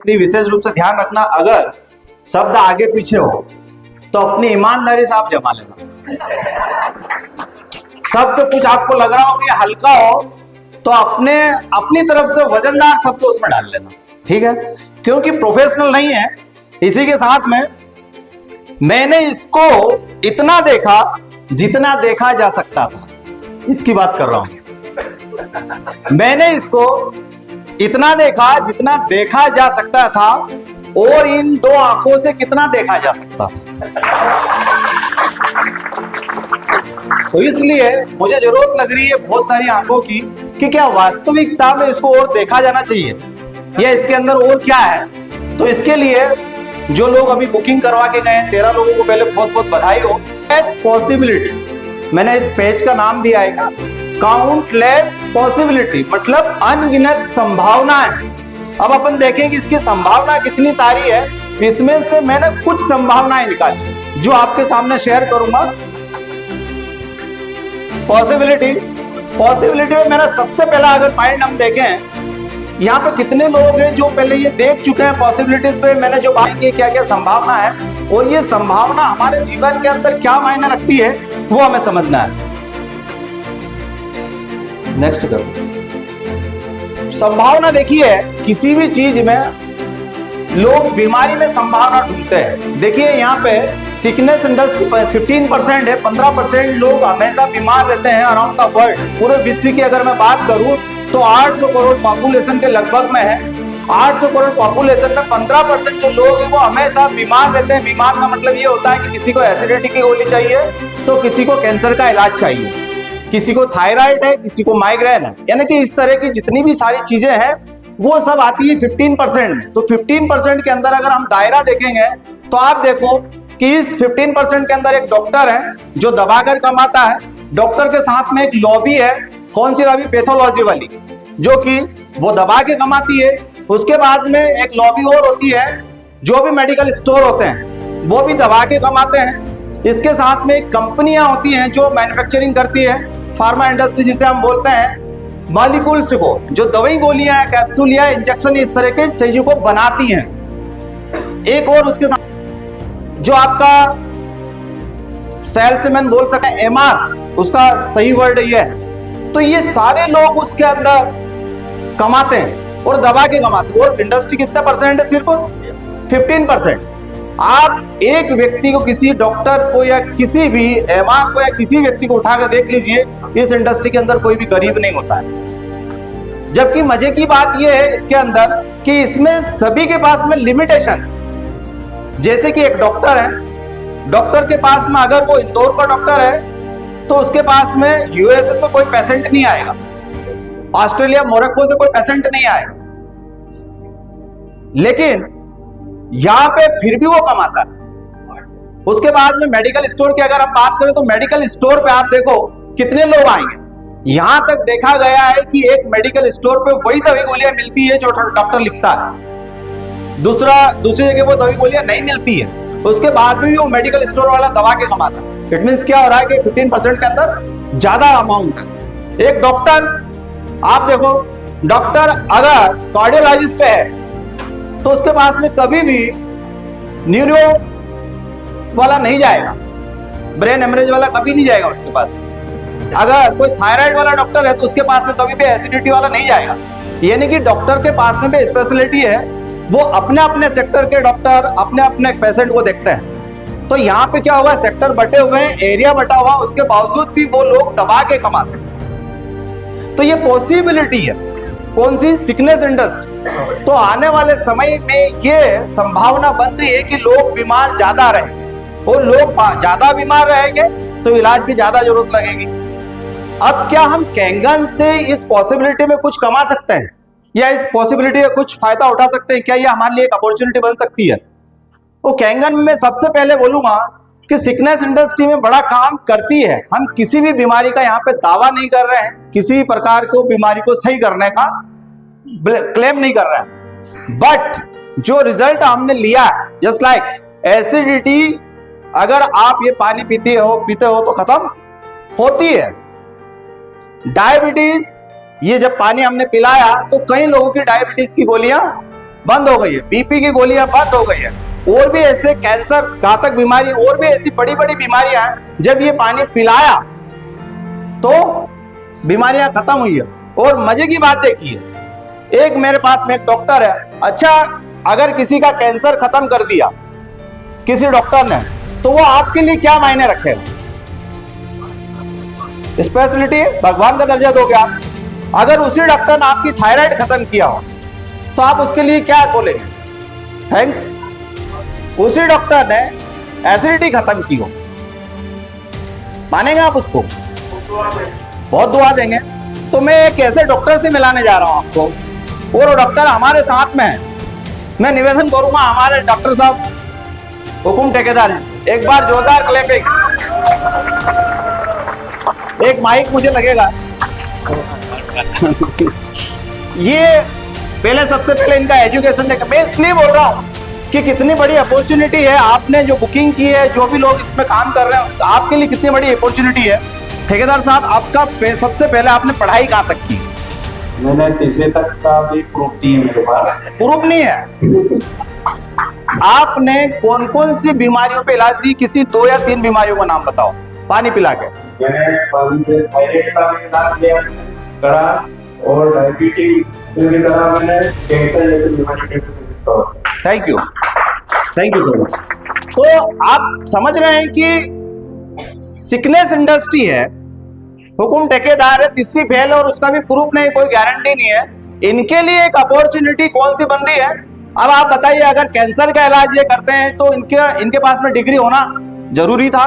इसलिए विशेष रूप से ध्यान रखना, अगर शब्द आगे पीछे हो तो अपनी ईमानदारी से आप जमा लेना। शब्द कुछ आपको लग रहा हो कि हल्का हो तो अपनी तरफ से वजनदार शब्द उसमें डाल लेना, ठीक है? क्योंकि प्रोफेशनल नहीं है। इसी के साथ में मैंने इसको इतना देखा जितना देखा जा सकता था, इसकी बात कर रहा हूं। मैंने इसको इतना देखा जितना देखा जा सकता था, और इन दो आंखों से कितना देखा जा सकता था। तो इसलिए मुझे जरूरत लग रही है बहुत सारी आंखों की कि क्या वास्तविकता में इसको और देखा जाना चाहिए या इसके अंदर और क्या है। तो इसके लिए जो लोग अभी बुकिंग करवा के गए 13 लोगों को पहले बहुत बहुत बधाई हो। पॉसिबिलिटी, मैंने इस पेज का नाम दिया है काउंटलेस पॉसिबिलिटी, मतलब अनगिनत संभावनाएं। अब अपन देखें कि इसकी संभावना कितनी सारी है। इसमें से मैंने कुछ संभावनाएं निकाली जो आपके सामने शेयर करूंगा। पॉसिबिलिटी में मेरा सबसे पहला अगर पॉइंट हम देखें, यहाँ पे कितने लोग हैं जो पहले ये देख चुके हैं पॉसिबिलिटीज पे मैंने जो बात की क्या क्या संभावना है, और ये संभावना हमारे जीवन के अंदर क्या मायने रखती है वो हमें समझना है। नेक्स्ट करो। संभावना देखिए, किसी भी चीज में लोग बीमारी में संभावना ढूंढते हैं। देखिए यहाँ पे सिकनेस इंडस्ट्री 15% है, 15% लोग हमेशा बीमार रहते हैं अराउंड द वर्ल्ड। पूरे विश्व की अगर मैं बात करूं तो 800 करोड़ पॉपुलेशन के लगभग में है। 800 करोड़ पॉपुलेशन में 15% जो लोग हैं वो हमेशा बीमार रहते हैं। बीमार का मतलब ये होता है कि किसी को एसिडिटी की गोली चाहिए तो किसी को कैंसर का इलाज चाहिए, किसी को थायराइड है, किसी को माइग्रेन है, यानी कि इस तरह की जितनी भी सारी चीजें हैं वो सब आती है 15% में। तो 15% के अंदर अगर हम दायरा देखेंगे तो आप देखो कि इस 15% के अंदर एक डॉक्टर है जो दबाकर कमाता है। डॉक्टर के साथ में एक लॉबी है, कौन सी लॉबी? पैथोलॉजी वाली, जो कि वो दबा के कमाती है। उसके बाद में एक लॉबी और होती है, जो भी मेडिकल स्टोर होते हैं वो भी दबा के कमाते हैं। इसके साथ में कंपनियां होती हैं जो मैन्युफैक्चरिंग करती है, फार्मा इंडस्ट्री जिसे हम बोलते हैं, मॉलिक्यूल्स को, जो दवाई गोलियां हैं, कैप्सूल या इंजेक्शन, इस तरह के चीजों को बनाती हैं। एक और उसके साथ जो आपका सेल्समैन बोल सकते हैं, एमआर उसका सही वर्ड ये है। तो ये सारे लोग उसके अंदर कमाते हैं और दबा के कमाते हैं। और इंडस्ट्री कितना परसेंट है? सिर्फ 15%। आप एक व्यक्ति को, किसी डॉक्टर को या किसी भी एमआर को या किसी व्यक्ति को उठाकर देख लीजिए, इस इंडस्ट्री के अंदर कोई भी गरीब नहीं होता है। जबकि मजे की बात यह है इसके अंदर कि इसमें सभी के पास में लिमिटेशन है। जैसे कि एक डॉक्टर है, डॉक्टर के पास में अगर वो इंदौर का डॉक्टर है तो उसके पास में यूएसए से कोई पेशेंट नहीं आएगा, ऑस्ट्रेलिया मोरक्को से कोई पेशेंट नहीं आएगा, लेकिन यहां पे फिर भी वो कमाता है। उसके बाद में मेडिकल स्टोर की अगर हम बात करें तो मेडिकल स्टोर पे आप देखो कितने लोग आएंगे। यहां तक देखा गया है कि एक मेडिकल स्टोर पे वही दवाई गोलियां मिलती है जो डॉक्टर लिखता है, दूसरी जगह वो दवाई गोलियां नहीं मिलती है। उसके बाद भी वो मेडिकल स्टोर वाला दबा के कमाता है। इट मींस क्या हो रहा है कि 15% के अंदर ज्यादा अमाउंट है। एक डॉक्टर, आप देखो, डॉक्टर अगर कार्डियोलॉजिस्ट है तो उसके पास में कभी भी न्यूरो वाला नहीं जाएगा, ब्रेन हेमरेज वाला कभी नहीं जाएगा उसके पास में। अगर कोई थायराइड वाला डॉक्टर है तो उसके पास में कभी भी एसिडिटी वाला नहीं जाएगा। यानी कि डॉक्टर के पास में भी स्पेशलिटी है, वो अपने अपने सेक्टर के डॉक्टर अपने अपने पेशेंट को देखते हैं। तो यहाँ पे क्या हुआ, सेक्टर बटे हुए हैं, एरिया बटा हुआ, उसके बावजूद भी वो लोग दबा के कमाते हैं। तो ये पॉसिबिलिटी है, कौन सी? Sickness industry. तो आने वाले समय में ये संभावना बन रही है कि लोग बीमार ज्यादा रहेंगे, और लोग ज्यादा बीमार रहेंगे तो इलाज की ज्यादा जरूरत लगेगी। अब क्या हम कैंगन से इस पॉसिबिलिटी में कुछ कमा सकते हैं या इस पॉसिबिलिटी का कुछ फायदा उठा सकते हैं? क्या ये हमारे लिए एक अपॉर्चुनिटी बन सकती है? तो कैंगन में सबसे पहले बोलूंगा कि सिकनेस इंडस्ट्री में बड़ा काम करती है। हम किसी भी बीमारी का यहाँ पे दावा नहीं कर रहे हैं, किसी प्रकार को बीमारी को सही करने का क्लेम नहीं कर रहे हैं, बट जो रिजल्ट हमने लिया है, जस्ट लाइक एसिडिटी, अगर आप ये पानी पीते हो तो खत्म होती है। डायबिटीज, ये जब पानी हमने पिलाया तो कई लोगों की डायबिटीज की गोलियां बंद हो गई है, बीपी की गोलियां बंद हो गई है, और भी ऐसे कैंसर घातक बीमारी और भी ऐसी बड़ी बड़ी बीमारियां हैं, जब ये पानी पिलाया तो बीमारियां खत्म हुई है। और मजे की बात देखिए, एक मेरे पास में एक डॉक्टर है, अच्छा अगर किसी का कैंसर खत्म कर दिया किसी डॉक्टर ने, तो वो आपके लिए क्या मायने रखेगा? स्पेशलिटी भगवान का दर्जा दोगे आप। अगर उसी डॉक्टर ने आपकी थायराइड खत्म किया हो तो आप उसके लिए क्या बोलेंगे? थैंक्स। उसी डॉक्टर ने एसिडिटी खत्म की हो, मानेंगे आप उसको? बहुत दुआ देंगे। तो मैं एक ऐसे डॉक्टर से मिलाने जा रहा हूं आपको, और वो डॉक्टर हमारे साथ में है। मैं निवेदन करूंगा हमारे डॉक्टर साहब हुकुम ठेकेदार, एक बार जोरदार क्लैपिंग। एक माइक मुझे लगेगा। ये पहले सबसे पहले इनका एजुकेशन देखा। मैं इसलिए बोल रहा हूं कि कितनी बड़ी अपॉर्चुनिटी है, आपने जो बुकिंग की है, जो भी लोग इसमें काम कर रहे हैं, आपके लिए कितनी बड़ी अपॉर्चुनिटी है। ठेकेदार साहब, आपका सबसे पहले आपने पढ़ाई कहाँ तक की? मैंने तीसरे तक का भी प्रूफ नहीं है मेरे पास। प्रूफ नहीं है? आपने कौन कौन सी बीमारियों पे इलाज दी? किसी 2 या 3 बीमारियों का नाम बताओ पानी पिला के। मैंने पानी पे थायराइड का भी इलाज लिया करा, और डायबिटीज की तरह मैंने कैंसर जैसे बीमारी के। Thank you so much. तो आप समझ रहे हैं कि सिकनेस इंडस्ट्री है, हुकुम ठेकेदार है, तीसरी फेल, और उसका भी प्रूफ नहीं, कोई गारंटी नहीं है। इनके लिए एक अपॉर्चुनिटी कौन सी बन रही है? अब आप बताइए, अगर कैंसर का इलाज ये करते हैं तो इनके पास में डिग्री होना जरूरी था,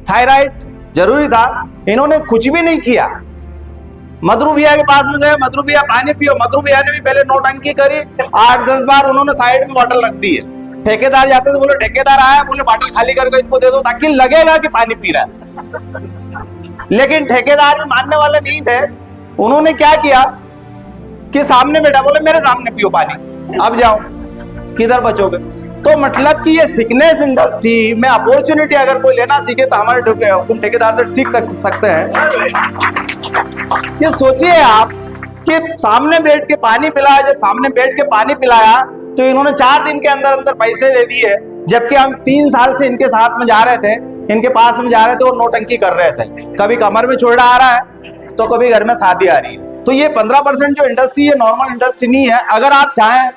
थायराइड जरूरी था। इन्होंने कुछ भी नहीं किया। मधुर भैया के पास में गए, मधुर भैया पानी पियो। मधुर भैया ने भी पहले नौटंकी करी, 8-10 बार उन्होंने साइड में बोतल रख दी है। ठेकेदार जाते थे, बोले ठेकेदार आया, बोले बोतल खाली करके इनको दे दो ताकि लगेगा कि पानी पी रहा है। लेकिन ठेकेदार भी मानने वाले नहीं थे। उन्होंने क्या किया कि सामने बैठा, बोले मेरे सामने पियो पानी, अब जाओ, किधर बचोगे? तो मतलब कि ये सिकनेस इंडस्ट्री में अपॉर्चुनिटी अगर कोई लेना सीखे तो हमारे ठेकेदार से सीख सकते हैं। ये सोचिए आप कि सामने बैठ के पानी पिलाया, जब सामने बैठ के पानी पिलाया तो इन्होंने 4 दिन के अंदर अंदर पैसे दे दिए, जबकि हम 3 साल से इनके साथ में जा रहे थे, इनके पास में जा रहे थे और नौटंकी कर रहे थे। कभी कमर में चोड़ा आ रहा है तो कभी घर में शादी आ रही है। तो ये 15% जो इंडस्ट्री है, नॉर्मल इंडस्ट्री नहीं है। अगर आप चाहें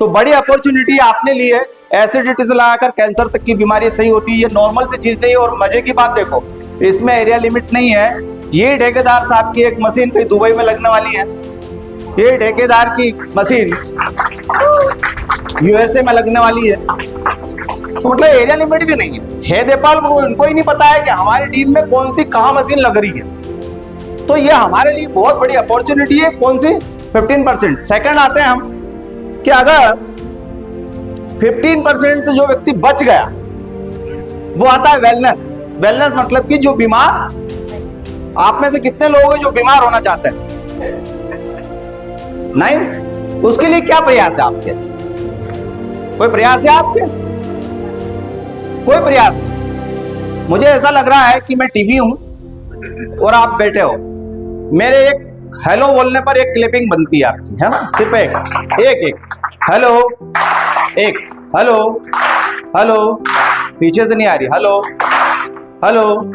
तो बड़ी अपॉर्चुनिटी आपने ली है। एसिडिटी से लगाकर कैंसर तक की बीमारी सही होती है, ये नॉर्मल सी चीज नहीं है। और मजे की बात देखो, इसमें एरिया लिमिट नहीं है। ये ठेकेदार साहब की एक मशीन कहीं दुबई में लगने वाली है, ये ठेकेदार की मशीन यूएसए में लगने वाली है। तो मतलब एरिया लिमिट भी नहीं है नेपाल को इनको ही नहीं पता है कि हमारी टीम में कौन सी कहाँ मशीन लग रही है। तो ये हमारे लिए बहुत बड़ी अपॉर्चुनिटी है। कौन सी? 15%। सेकंड आते हैं हम कि अगर 15% से जो व्यक्ति बच गया, वो आता है वेलनेस। वेलनेस मतलब कि जो बीमार, आप में से कितने लोग हैं जो बीमार होना चाहते हैं? नहीं? उसके लिए क्या प्रयास है आपके? कोई प्रयास है आपके? कोई प्रयास नहीं। मुझे ऐसा लग रहा है कि मैं टीवी हूं और आप बैठे हो, मेरे एक हेलो बोलने पर एक क्लिपिंग बनती है आपकी, है ना? सिर्फ एक हेलो, एक हेलो, हेलो, पीछे से नहीं आ रही, हेलो हेलो।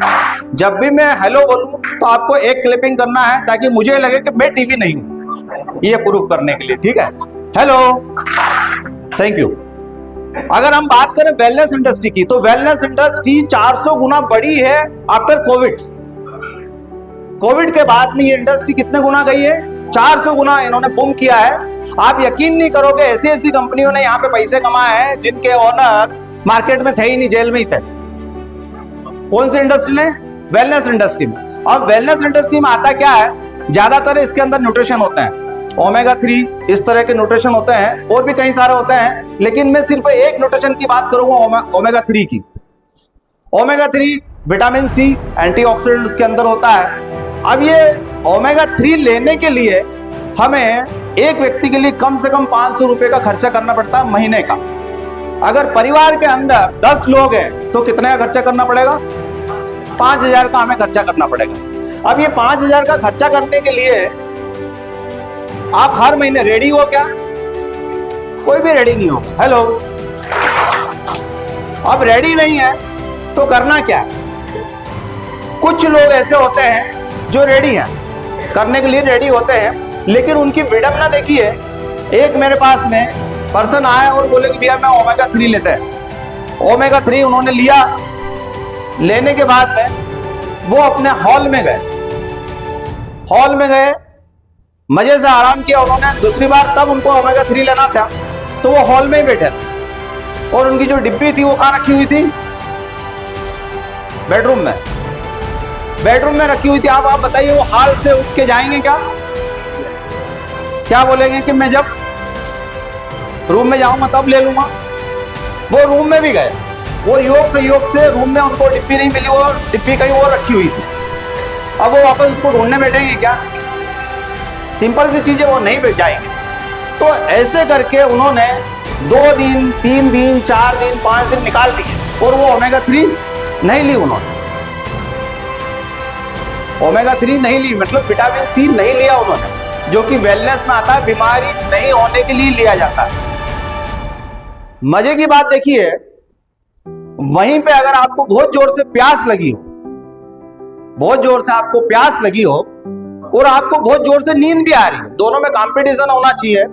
जब भी मैं हेलो बोलूं तो आपको एक क्लिपिंग करना है ताकि मुझे लगे कि मैं टीवी नहीं हूं, ये प्रूव करने के लिए, ठीक है? Hello, thank you. अगर हम बात करें वेलनेस इंडस्ट्री की, तो वेलनेस इंडस्ट्री 400 गुना बड़ी है आफ्टर कोविड। कोविड के बाद में ये इंडस्ट्री कितने गुना गई है? 400 गुना इन्होंने बूम किया है। आप यकीन नहीं करोगे, ऐसी ऐसी कंपनियों ने यहाँ पे पैसे कमाए हैं जिनके ओनर मार्केट में थे ही नहीं, जेल में ही थे। कौन सी इंडस्ट्री ने? वेलनेस इंडस्ट्री में। अब वेलनेस इंडस्ट्री में आता क्या है, ज्यादातर इसके अंदर न्यूट्रिशन होते हैं, ओमेगा 3 इस तरह के न्यूट्रिशन होते हैं, और भी कई सारे होते हैं, लेकिन मैं सिर्फ एक न्यूट्रिशन की बात करूंगा, ओमेगा 3 की। ओमेगा 3 विटामिन सी एंटीऑक्सीडेंट उसके अंदर होता है। अब ये ओमेगा 3 लेने के लिए हमें एक व्यक्ति के लिए कम से कम 500 रुपए का खर्चा करना पड़ता है महीने का। अगर परिवार के अंदर 10 लोग हैं तो कितने का खर्चा करना पड़ेगा? 5000 का हमें खर्चा करना पड़ेगा। अब ये 5000 का खर्चा करने के लिए आप हर महीने रेडी हो क्या? कोई भी रेडी नहीं होगा। हेलो, अब रेडी नहीं है तो करना क्या है? कुछ लोग ऐसे होते हैं जो रेडी हैं, करने के लिए रेडी होते हैं, लेकिन उनकी विडम्बना देखिए। एक मेरे पास में पर्सन आया और बोले कि भैया मैं ओमेगा 3 लेते हैं। ओमेगा 3 उन्होंने लिया, लेने के बाद में वो अपने हॉल में गए, मजे से आराम किया उन्होंने। दूसरी बार तब उनको ओमेगा 3 लेना था तो वो हॉल में ही बैठे थे और उनकी जो डिब्बी थी वो कहाँ रखी हुई थी? बेडरूम में रखी हुई थी। आप बताइए वो हाल से उठ के जाएंगे क्या बोलेंगे कि मैं जब रूम में जाऊंगा तब ले लूंगा? वो रूम में भी गए, वो योग से रूम में उनको डिब्बी नहीं मिली, वो डिब्बी कहीं और रखी हुई थी। अब वो वापस उसको ढूंढने बैठेंगे क्या? सिंपल सी चीजें वो नहीं बैठ जाएंगे। तो ऐसे करके उन्होंने 2 दिन 3 दिन 4 दिन 5 दिन निकाल दिए और वो ओमेगा 3 नहीं ली। उन्होंने ओमेगा 3 नहीं ली, मतलब विटामिन सी नहीं लिया उन्होंने, जो कि वेलनेस में आता है, बीमारी नहीं होने के लिए लिया जाता है। मजे की बात देखिए, वहीं पे अगर आपको बहुत जोर से प्यास लगी हो और आपको बहुत जोर से नींद भी आ रही है, दोनों में कंपटीशन होना चाहिए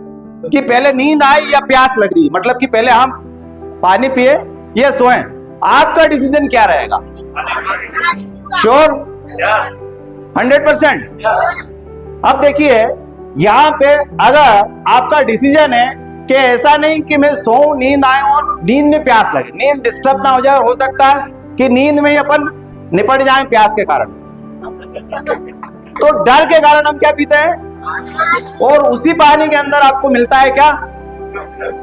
कि पहले नींद आए या प्यास लग रही है, मतलब कि पहले हम पानी पिए या सोएं। आपका डिसीजन क्या रहेगा? श्योर? 100%। अब देखिए यहां पे अगर आपका डिसीजन है कि ऐसा नहीं कि मैं सोऊं, नींद आए और नींद में प्यास लगे, नींद डिस्टर्ब ना हो जाए, हो सकता है कि नींद में ही अपन निपट जाए प्यास के कारण, तो डर के कारण हम क्या पीते हैं और उसी पानी के अंदर आपको मिलता है क्या?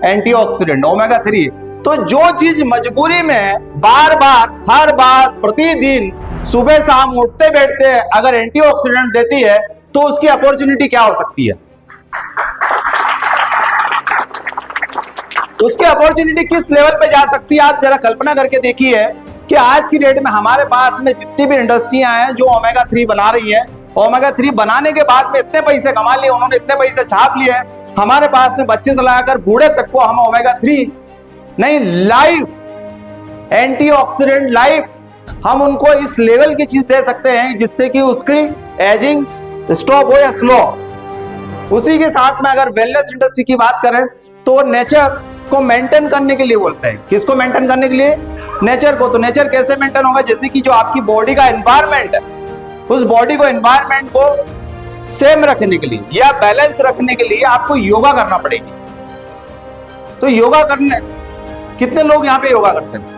Antioxidant, omega 3। तो जो चीज मजबूरी में बार बार हर बार प्रतिदिन सुबह शाम उठते बैठते अगर एंटीऑक्सीडेंट देती है तो उसकी अपॉर्चुनिटी क्या हो सकती है? उसकी अपॉर्चुनिटी किस लेवल पे जा सकती है? आप जरा कल्पना करके देखिए कि आज की डेट में हमारे पास में जितनी भी इंडस्ट्रियां हैं जो ओमेगा 3 बना रही है, ओमेगा 3 बनाने के बाद में इतने पैसे कमा लिए उन्होंने, इतने पैसे छाप लिए, हमारे पास में बच्चे से लगाकर बूढ़े तक को हम ओमेगा 3 नहीं, लाइफ एंटीऑक्सीडेंट लाइफ हम उनको इस लेवल की चीज दे सकते हैं जिससे कि उसकी एजिंग स्टॉप हो या स्लो। उसी के साथ में अगर वेलनेस इंडस्ट्री की बात करें तो नेचर को मेंटेन करने के लिए बोलते हैं। किसको मेंटेन करने के लिए? नेचर को। तो नेचर कैसे मेंटेन होगा? जैसे कि जो आपकी बॉडी का एनवायरनमेंट है, उस बॉडी को एनवायरनमेंट को सेम रखने के लिए या बैलेंस रखने के लिए आपको योगा करना पड़ेगी। तो योगा करने कितने लोग यहाँ पे योगा करते हैं?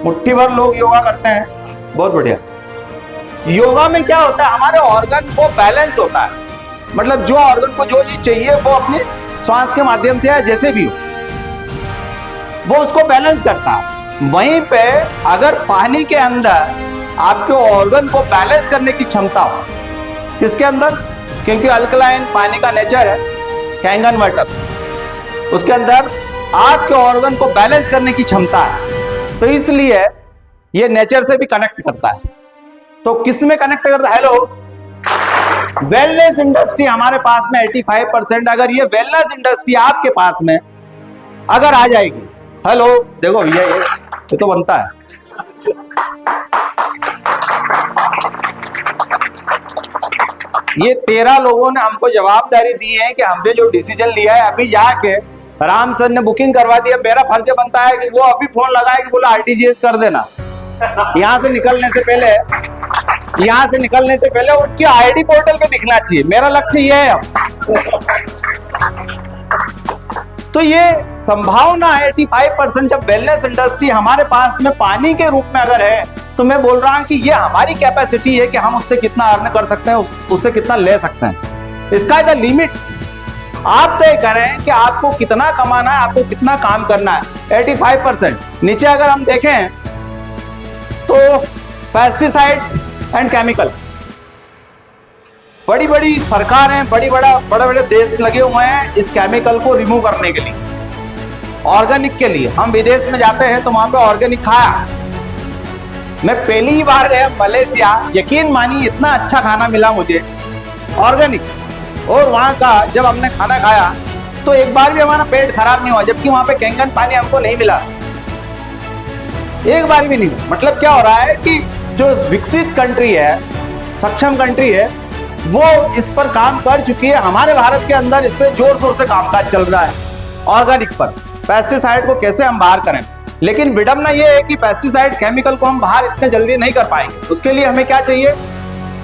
मुट्ठी भर लोग योगा करते हैं, बहुत बढ़िया। योगा में क्या होता है? हमारे ऑर्गन को बैलेंस होता है, मतलब जो ऑर्गन को जो चीज चाहिए वो अपने श्वास के माध्यम से या जैसे भी हो वो उसको बैलेंस करता है। वहीं पे अगर पानी के अंदर आपके ऑर्गन को बैलेंस करने की क्षमता हो, किसके अंदर? क्योंकि अल्कलाइन पानी का नेचर है, कैंगन वाटर, उसके अंदर आपके ऑर्गन को बैलेंस करने की क्षमता है, तो इसलिए ये नेचर से भी कनेक्ट करता है। तो किस में कनेक्ट करता है? हेलो, वेलनेस इंडस्ट्री हमारे पास में 85%। अगर ये वेलनेस इंडस्ट्री आपके पास में अगर आ जाएगी, हेलो देखो भैया ये तो बनता है। ये 13 लोगों ने हमको जवाबदारी दी है कि हमने जो डिसीजन लिया है, अभी जाके राम सर ने बुकिंग करवा दिया, मेरा फर्ज बनता है कि वो अभी फोन लगाए कि बोला आरटीजीएस कर देना। यहां से निकलने से पहले उनकी आईडी पोर्टल पे दिखना चाहिए, मेरा लक्ष्य ये है। तो ये संभावना है 85%। जब वेलनेस इंडस्ट्री हमारे पास में पानी के रूप में अगर है तो मैं बोल रहा हूं कि ये हमारी कैपेसिटी है कि हम उससे कितना अर्न कर सकते हैं, उससे कितना ले सकते हैं। इसका इधर लिमिट आप तय करें कि आपको कितना कमाना है, आपको कितना काम करना है। 85%। नीचे अगर हम देखें तो पेस्टिसाइड एंड केमिकल, बड़ी बड़ी सरकारें, बड़े बड़े देश लगे हुए हैं इस केमिकल को रिमूव करने के लिए, ऑर्गेनिक के लिए। हम विदेश में जाते हैं तो वहां पे ऑर्गेनिक खाया। मैं पहली ही बार गया मलेशिया, यकीन मानिए इतना अच्छा खाना मिला मुझे ऑर्गेनिक, और वहां का जब हमने खाना खाया तो एक बार भी हमारा पेट खराब नहीं हुआ, जबकि वहां पे कैंगन पानी हमको नहीं मिला, एक बार भी नहीं। मतलब क्या हो रहा है कि जो विकसित कंट्री है, सक्षम कंट्री है, वो इस पर काम कर चुकी है। हमारे भारत के अंदर इस पर जोर शोर से कामकाज चल रहा है, ऑर्गेनिक पर, पेस्टिसाइड को कैसे हम बाहर करें। लेकिन विडंबना ये है कि पेस्टिसाइड केमिकल को हम बाहर इतने जल्दी नहीं कर पाएंगे। उसके लिए हमें क्या चाहिए,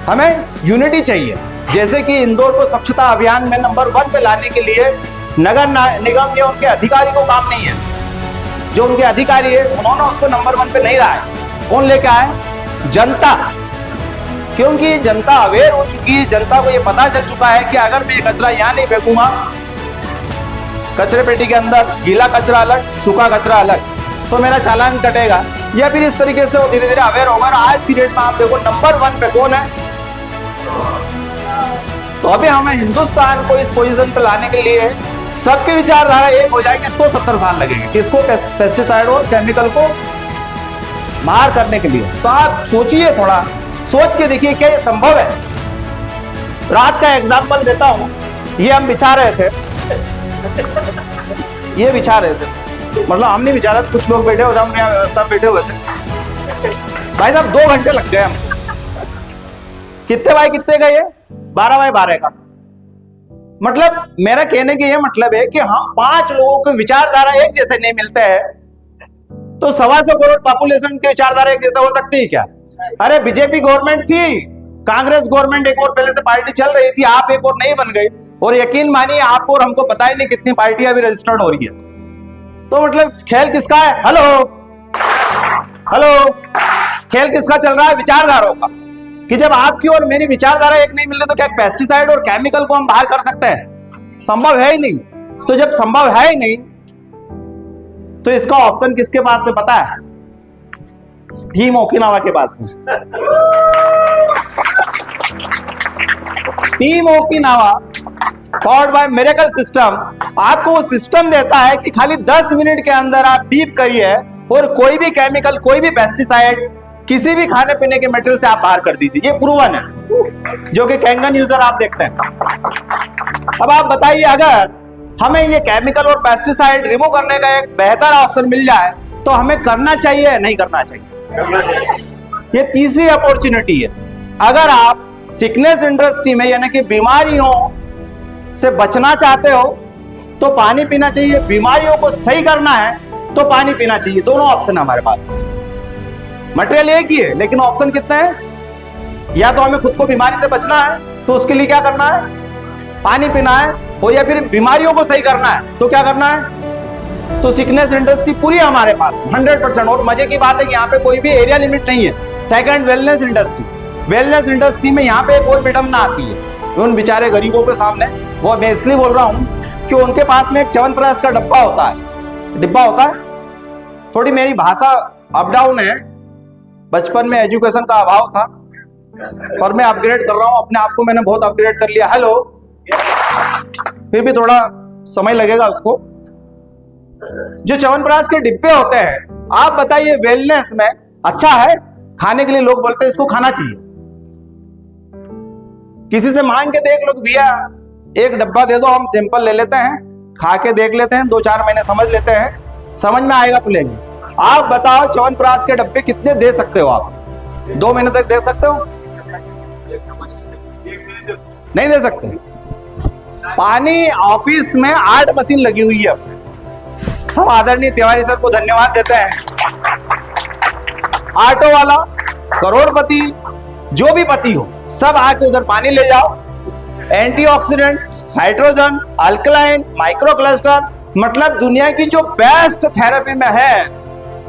हमें यूनिटी चाहिए। जैसे कि इंदौर को स्वच्छता अभियान में नंबर 1 पे लाने के लिए नगर निगम या उनके अधिकारी को काम नहीं है। जो उनके अधिकारी है उन्होंने उसको नंबर 1 पे नहीं रहा है। कौन लेके आए, जनता। क्योंकि जनता अवेयर हो चुकी है, जनता को ये पता चल चुका है कि अगर मैं ये कचरा यहाँ नहीं फेंकूंगा, कचरे पेटी के अंदर गीला कचरा अलग, सूखा कचरा अलग, तो मेरा चालान कटेगा। या फिर इस तरीके से वो धीरे धीरे अवेयर होगा। आज की डेट में आप देखो नंबर 1 पे कौन है। तो अभी हमें हिंदुस्तान को इस पोजीशन पे लाने के लिए सबकी विचारधारा एक हो जाएगी तो 70 साल लगेंगे किसको, पेस्टिसाइड और केमिकल को बाहर करने के लिए। तो आप सोचिए, थोड़ा सोच के देखिए क्या ये संभव है। रात का एग्जाम्पल देता हूं, ये हम बिछा रहे थे, ये बिछा रहे थे, मतलब हम नहीं बिछा रहे, कुछ लोग बैठे हुए थे, हम यहाँ व्यवस्था में बैठे हुए थे। भाई साहब 2 घंटे लग गए हम। कितने बाय कितने का, ये 12 बाय 12 का। मतलब मेरा कहने का ये मतलब है कि हम 5 लोगों की विचारधारा एक जैसे नहीं मिलते हैं तो 125 करोड़ पॉपुलेशन की विचारधारा एक जैसा हो सकती है क्या। अरे बीजेपी गवर्नमेंट थी, कांग्रेस गवर्नमेंट एक और पहले से पार्टी चल रही थी, आप एक और नहीं बन गई, और यकीन मानिए आपको और हमको पता ही नहीं कितनी पार्टियां अभी रजिस्टर्ड हो रही है। तो मतलब खेल किसका है, हेलो हेलो, खेल किसका चल रहा है, विचारधाराओं का। कि जब आपकी और मेरी विचारधारा एक नहीं मिल रही तो क्या पेस्टिसाइड और केमिकल को हम बाहर कर सकते हैं, संभव है ही नहीं। तो जब संभव है ही नहीं तो इसका ऑप्शन किसके पास है पता है, टीम ओकिनावा के पास में। Team Okinawa powered by miracle system आपको वो सिस्टम देता है कि खाली 10 मिनट के अंदर आप डीप करिए और कोई भी केमिकल, कोई भी पेस्टिसाइड किसी भी खाने पीने के मटेरियल से आप बाहर कर दीजिए। ये प्रूवन है, जो कि कैंगन यूजर आप देखते हैं। अब आप बताइए, अगर हमें ये केमिकल और पेस्टिसाइड रिमूव करने का एक बेहतर ऑप्शन मिल जाए तो हमें करना चाहिए या नहीं करना चाहिए। ये तीसरी अपॉर्चुनिटी है। अगर आप सिकनेस इंडस्ट्री में यानी कि बीमारियों से बचना चाहते हो तो पानी पीना चाहिए, बीमारियों को सही करना है तो पानी पीना चाहिए। दोनों ऑप्शन हमारे पास में, मटेरियल एक ही है लेकिन ऑप्शन कितने हैं। या तो हमें खुद को बीमारी से बचना है तो उसके लिए क्या करना है, पानी पीना है, और या फिर बीमारियों को सही करना है तो क्या करना है। तो सिकनेस इंडस्ट्री पूरी हमारे पास 100%। और मजे की बात है कि यहाँ पे कोई भी एरिया लिमिट नहीं है। Second, wellness industry. Wellness industry में यहाँ पे एक और विडंबना आती है उन बेचारे गरीबों के सामने। वो मैं इसलिए बोल रहा हूँ कि उनके पास में एक च्यवनप्राश का डिब्बा होता है। थोड़ी मेरी भाषा अप डाउन है, बचपन में एजुकेशन का अभाव था और मैं अपग्रेड कर रहा हूं अपने आप को, मैंने बहुत अपग्रेड कर लिया। हेलो, फिर भी थोड़ा समय लगेगा उसको। जो च्यवनप्राश के डिब्बे होते हैं, आप बताइए वेलनेस में अच्छा है खाने के लिए, लोग बोलते हैं इसको खाना चाहिए। किसी से मांग के देख लो, भैया एक डब्बा दे दो, हम सैंपल ले लेते हैं, खा के देख लेते हैं, 2-4 महीने समझ लेते हैं, समझ में आएगा तो लेंगे। आप बताओ च्यवनप्राश के डब्बे कितने दे सकते हो आप, 2 महीने तक दे सकते हो, नहीं दे सकते। पानी ऑफिस में 8 मशीन लगी हुई है। हम आदरणीय तिवारी सर को धन्यवाद देते हैं। ऑटो वाला, करोड़पति, जो भी पति हो, सब आके उधर पानी ले जाओ। Antioxidant, hydrogen, alkaline, micro cluster, मतलब दुनिया की जो बेस्ट थेरेपी में है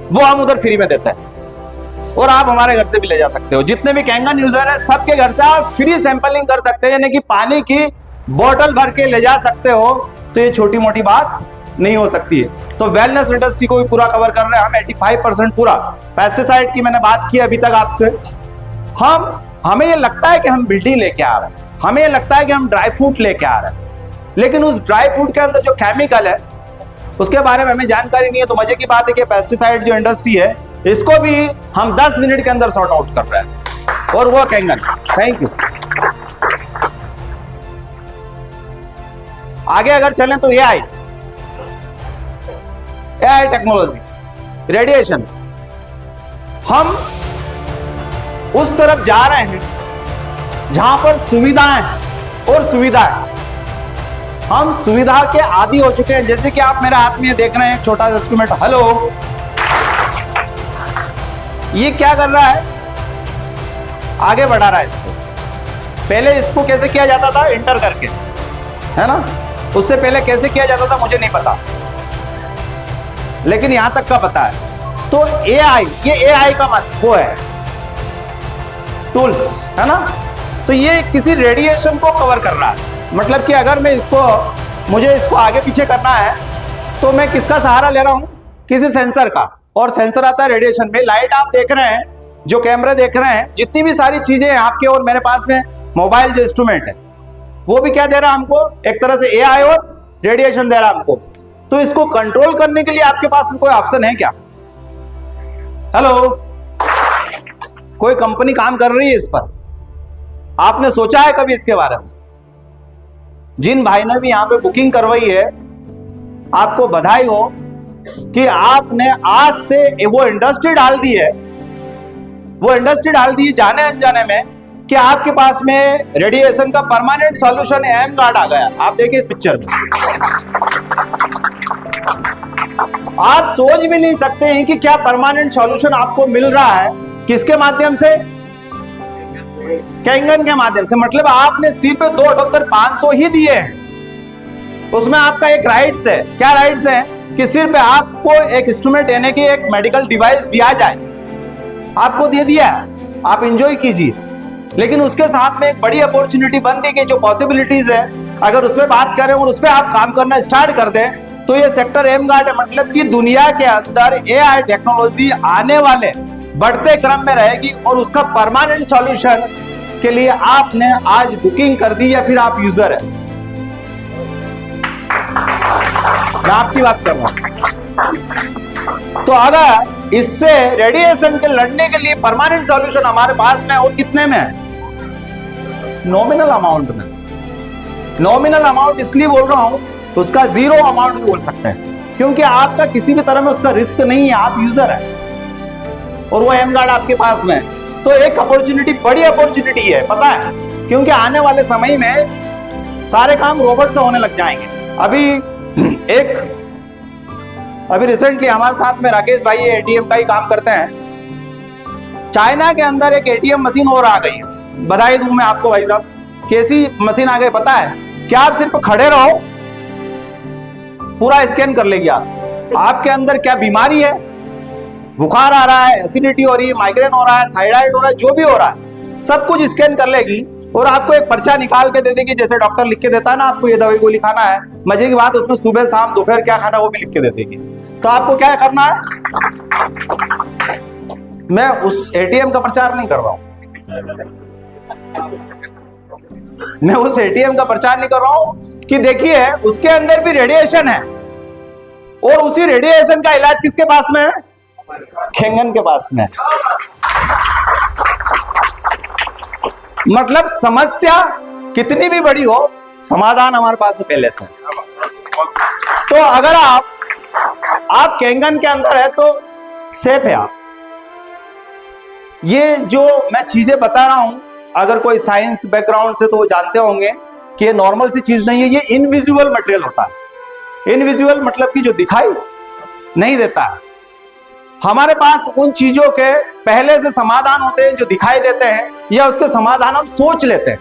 वो हम उधर फ्री में देते हैं। और आप हमारे घर से भी ले जा सकते हो। जितने भी कैंगन यूजर है सबके घर से आप फ्री सैंपलिंग कर सकते हैं, यानी कि पानी की बोतल भर के ले जा सकते हो। तो ये छोटी मोटी बात नहीं हो सकती है। तो वेलनेस इंडस्ट्री को भी पूरा कवर कर रहे हैं हम, 85% पूरा। पेस्टिसाइड की मैंने बात की अभी तक आपसे। हमें ये लगता है कि हम बिल्डिंग लेके आ रहे हैं, हमें ये लगता है कि हम ड्राई फ्रूट लेके आ रहे हैं, लेकिन उस ड्राई फ्रूट के अंदर जो केमिकल है उसके बारे में हमें जानकारी नहीं है। तो मजे की बात है कि पेस्टिसाइड जो इंडस्ट्री है इसको भी हम 10 मिनट के अंदर सॉर्ट आउट कर रहे हैं, और वो कैंगन। Thank you. आगे अगर चलें तो एआई टेक्नोलॉजी, रेडिएशन, हम उस तरफ जा रहे हैं जहां पर सुविधाएं और सुविधाएं, हम सुविधा के आदी हो चुके हैं। जैसे कि आप मेरे हाथ में ये देख रहे हैं, एक छोटा सा इंस्ट्रूमेंट, हेलो, ये क्या कर रहा है, आगे बढ़ा रहा है इसको। पहले इसको कैसे किया जाता था, इंटर करके, है ना, उससे पहले कैसे किया जाता था मुझे नहीं पता, लेकिन यहां तक का पता है। तो एआई, ये एआई का वो है टूल्स, है ना। तो ये किसी रेडिएशन को कवर कर रहा है, मतलब कि अगर मैं मुझे इसको आगे पीछे करना है तो मैं किसका सहारा ले रहा हूं, किसी सेंसर का, और सेंसर आता है रेडिएशन में। लाइट आप देख रहे हैं, जो कैमरे देख रहे हैं, जितनी भी सारी चीजें आपके और मेरे पास में, मोबाइल जो इंस्ट्रूमेंट है, वो भी क्या दे रहा है हमको, एक तरह से एआई और रेडिएशन दे रहा है हमको। तो इसको कंट्रोल करने के लिए आपके पास कोई ऑप्शन है क्या? हेलो, कोई कंपनी काम कर रही है इस पर? आपने सोचा है कभी इसके बारे में? जिन भाई ने भी यहां पे बुकिंग करवाई है, आपको बधाई हो कि आपने आज से वो इंडस्ट्री डाल दी है, वो इंडस्ट्री डाल दी जाने अनजाने में, कि आपके पास में रेडिएशन का परमानेंट सॉल्यूशन एम गार्ड आ गया। आप देखिए इस पिक्चर में, आप सोच भी नहीं सकते हैं कि क्या परमानेंट सॉल्यूशन आपको मिल रहा है, किसके माध्यम से, कैंगन के माध्यम से। मतलब आपने सिर्फ 2,500 ही दिए हैं, उसमें आपका एक राइट्स है। क्या राइट्स है? कि सिर्फ आपको एक इंस्ट्रूमेंट यानी कि एक मेडिकल डिवाइस दिया जाए, आपको दे दिया, आप एंजॉय कीजिए। लेकिन उसके साथ में एक बड़ी अपॉर्चुनिटी बन गई कि जो पॉसिबिलिटीज है, अगर उस पर बात करें और उस पर आप काम करना स्टार्ट कर दें, तो ये सेक्टर एम गार्ड है। मतलब कि दुनिया के अंदर एआई टेक्नोलॉजी आने वाले बढ़ते क्रम में रहेगी, और उसका परमानेंट सॉल्यूशन के लिए आपने आज बुकिंग कर दी या फिर आप यूजर है, मैं आपकी बात कर रहा हूं। तो अगर इससे रेडिएशन के लड़ने के लिए परमानेंट सॉल्यूशन हमारे पास में, और कितने में है, नॉमिनल अमाउंट में। नॉमिनल अमाउंट इसलिए बोल रहा हूं, उसका जीरो अमाउंट भी बोल सकते हैं, क्योंकि आपका किसी भी तरह में उसका रिस्क नहीं है, आप यूजर है और वो एम गार्ड आपके पास में है। तो एक अपॉर्चुनिटी, बड़ी अपॉर्चुनिटी है, पता है, क्योंकि आने वाले समय में सारे काम रोबोट से होने लग जाएंगे। अभी रिसेंटली हमारे साथ में राकेश भाई एटीएम का ही काम करते हैं। चाइना के अंदर एक एटीएम मशीन और आ गई है, बधाई दूं मैं आपको भाई साहब। कैसी मशीन आ गई पता है? क्या आप सिर्फ खड़े रहो, पूरा स्कैन कर लेगी आपके अंदर क्या बीमारी है, बुखार आ रहा है, एसिडिटी हो रही है, माइग्रेन हो रहा है, थायराइड हो रहा है, जो भी हो रहा है, सब कुछ स्कैन कर लेगी और आपको एक पर्चा निकाल के दे देगी। जैसे डॉक्टर लिख के देता है ना, आपको ये दवाई गोली खाना है, मजे की बात उसमें सुबह शाम दोपहर क्या खाना वो भी लिख के दे देगी। तो आपको क्या करना है? मैं उस एटीएम का प्रचार नहीं कर रहा हूं, मैं उस एटीएम का प्रचार नहीं कर रहा हूं कि देखिए उसके अंदर भी रेडिएशन है, और उसी रेडिएशन का इलाज किसके पास में है? कैंगन के पास में। मतलब समस्या कितनी भी बड़ी हो, समाधान हमारे पास पहले से। तो अगर आप कैंगन के अंदर है तो सेफ है आप। ये जो मैं चीजें बता रहा हूं, अगर कोई साइंस बैकग्राउंड से तो वो जानते होंगे कि ये नॉर्मल सी चीज नहीं है, ये इनविजिबल मटेरियल होता है। इनविजिबल मतलब कि जो दिखाई नहीं देता है। हमारे पास उन चीजों के पहले से समाधान होते हैं जो दिखाई देते हैं, या उसके समाधान हम सोच लेते हैं।